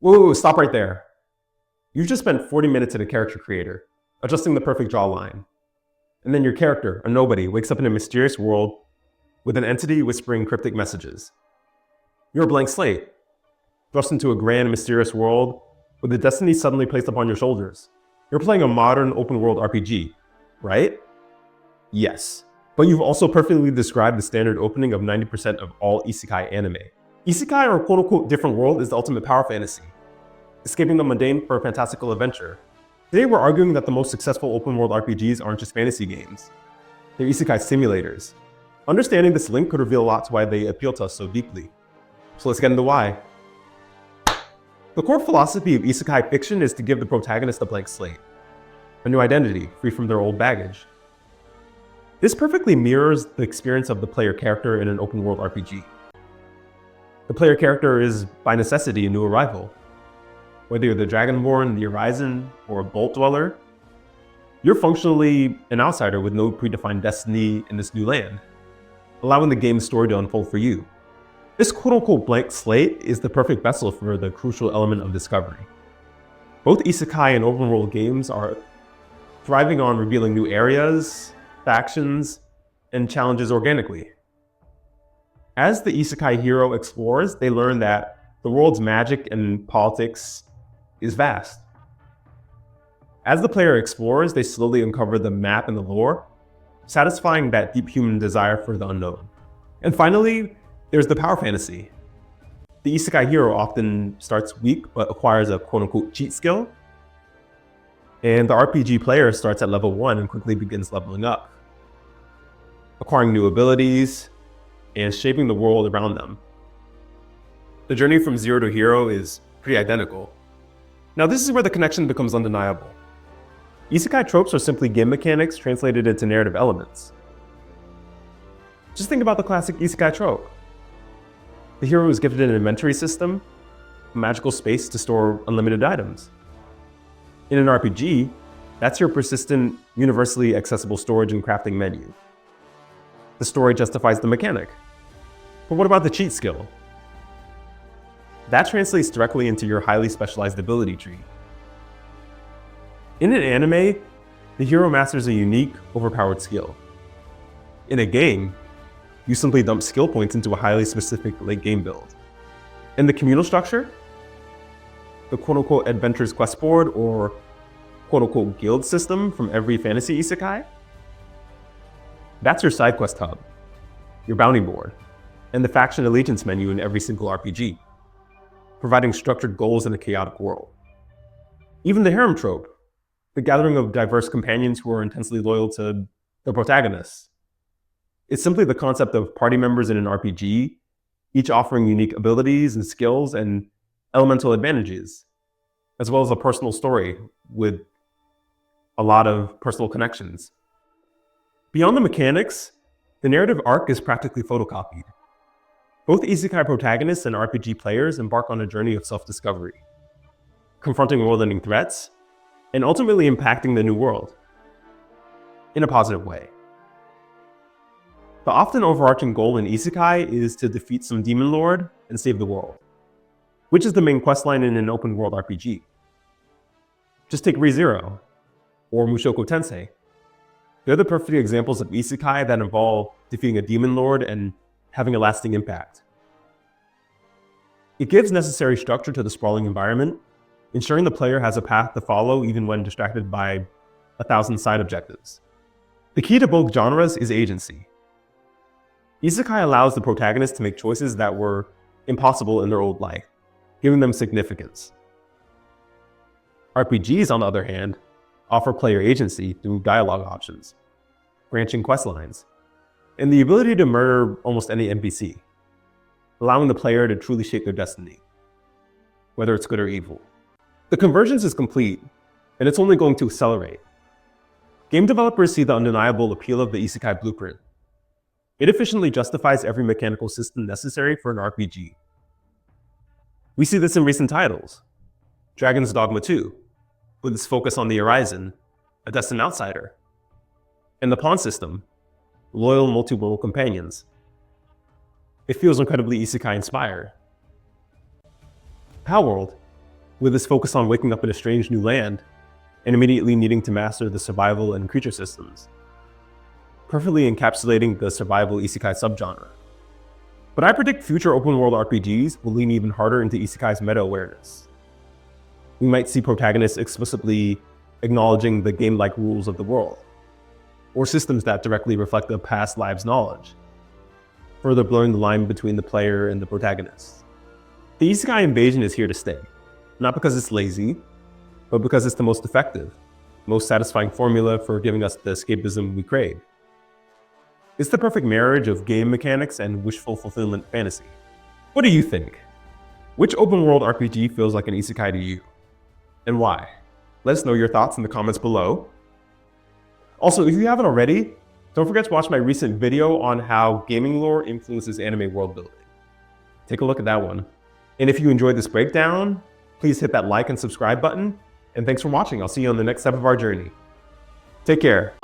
Whoa, stop right there. You've just spent 40 minutes in a character creator, adjusting the perfect jawline. And then your character, a nobody, wakes up in a mysterious world with an entity whispering cryptic messages. You're a blank slate, thrust into a grand, mysterious world with a destiny suddenly placed upon your shoulders. You're playing a modern open-world RPG, right? Yes. But you've also perfectly described the standard opening of 90% of all Isekai anime. Isekai, or quote-unquote different world, is the ultimate power fantasy, escaping the mundane for a fantastical adventure. Today we're arguing that the most successful open-world RPGs aren't just fantasy games. They're Isekai simulators. Understanding this link could reveal a lot to why they appeal to us so deeply. So let's get into why. The core philosophy of Isekai fiction is to give the protagonist a blank slate, a new identity, free from their old baggage. This perfectly mirrors the experience of the player character in an open-world RPG. The player character is, by necessity, a new arrival. Whether you're the Dragonborn, the Horizon, or a Bolt Dweller, you're functionally an outsider with no predefined destiny in this new land, allowing the game's story to unfold for you. This quote-unquote blank slate is the perfect vessel for the crucial element of discovery. Both Isekai and open-world games are thriving on revealing new areas, factions, and challenges organically. As the Isekai hero explores, they learn that the world's magic and politics is vast. As the player explores, they slowly uncover the map and the lore, satisfying that deep human desire for the unknown. And finally, there's the power fantasy. The Isekai hero often starts weak but acquires a quote-unquote cheat skill, and the RPG player starts at level 1 and quickly begins leveling up, acquiring new abilities and shaping the world around them. The journey from zero to hero is pretty identical. Now this is where the connection becomes undeniable. Isekai tropes are simply game mechanics translated into narrative elements. Just think about the classic Isekai trope. The hero is gifted an inventory system, a magical space to store unlimited items. In an RPG, that's your persistent, universally accessible storage and crafting menu. The story justifies the mechanic. But what about the cheat skill? That translates directly into your highly specialized ability tree. In an anime, the hero masters a unique, overpowered skill. In a game, you simply dump skill points into a highly specific late game build. In the communal structure, the quote-unquote adventurer's quest board or quote-unquote guild system from every fantasy isekai, that's your side quest hub, your bounty board, and the faction allegiance menu in every single RPG, providing structured goals in a chaotic world. Even the harem trope, the gathering of diverse companions who are intensely loyal to the protagonist. It's simply the concept of party members in an RPG, each offering unique abilities and skills and elemental advantages, as well as a personal story with a lot of personal connections. Beyond the mechanics, the narrative arc is practically photocopied. Both Isekai protagonists and RPG players embark on a journey of self-discovery, confronting world-ending threats, and ultimately impacting the new world in a positive way. The often overarching goal in Isekai is to defeat some demon lord and save the world, which is the main questline in an open-world RPG. Just take Re:Zero or Mushoku Tensei. They're the perfect examples of Isekai that involve defeating a demon lord and having a lasting impact. It gives necessary structure to the sprawling environment, ensuring the player has a path to follow even when distracted by 1,000 side objectives. The key to both genres is agency. Isekai allows the protagonist to make choices that were impossible in their old life, giving them significance. RPGs, on the other hand, offer player agency through dialogue options, branching quest lines, and the ability to murder almost any NPC, allowing the player to truly shape their destiny, whether it's good or evil. The convergence is complete, and it's only going to accelerate. Game developers see the undeniable appeal of the Isekai blueprint. It efficiently justifies every mechanical system necessary for an RPG. We see this in recent titles. Dragon's Dogma 2, with its focus on the Horizon, a destined outsider, and the pawn system, loyal multi-world companions. It feels incredibly Isekai inspired. Palworld, with its focus on waking up in a strange new land and immediately needing to master the survival and creature systems, perfectly encapsulating the survival isekai subgenre. But I predict future open-world RPGs will lean even harder into isekai's meta-awareness. We might see protagonists explicitly acknowledging the game-like rules of the world, or systems that directly reflect the past lives' knowledge, further blurring the line between the player and the protagonist. The isekai invasion is here to stay, not because it's lazy, but because it's the most effective, most satisfying formula for giving us the escapism we crave. It's the perfect marriage of game mechanics and wishful fulfillment fantasy. What do you think? Which open-world RPG feels like an isekai to you? And why? Let us know your thoughts in the comments below. Also, if you haven't already, don't forget to watch my recent video on how gaming lore influences anime world building. Take a look at that one. And if you enjoyed this breakdown, please hit that like and subscribe button. And thanks for watching. I'll see you on the next step of our journey. Take care.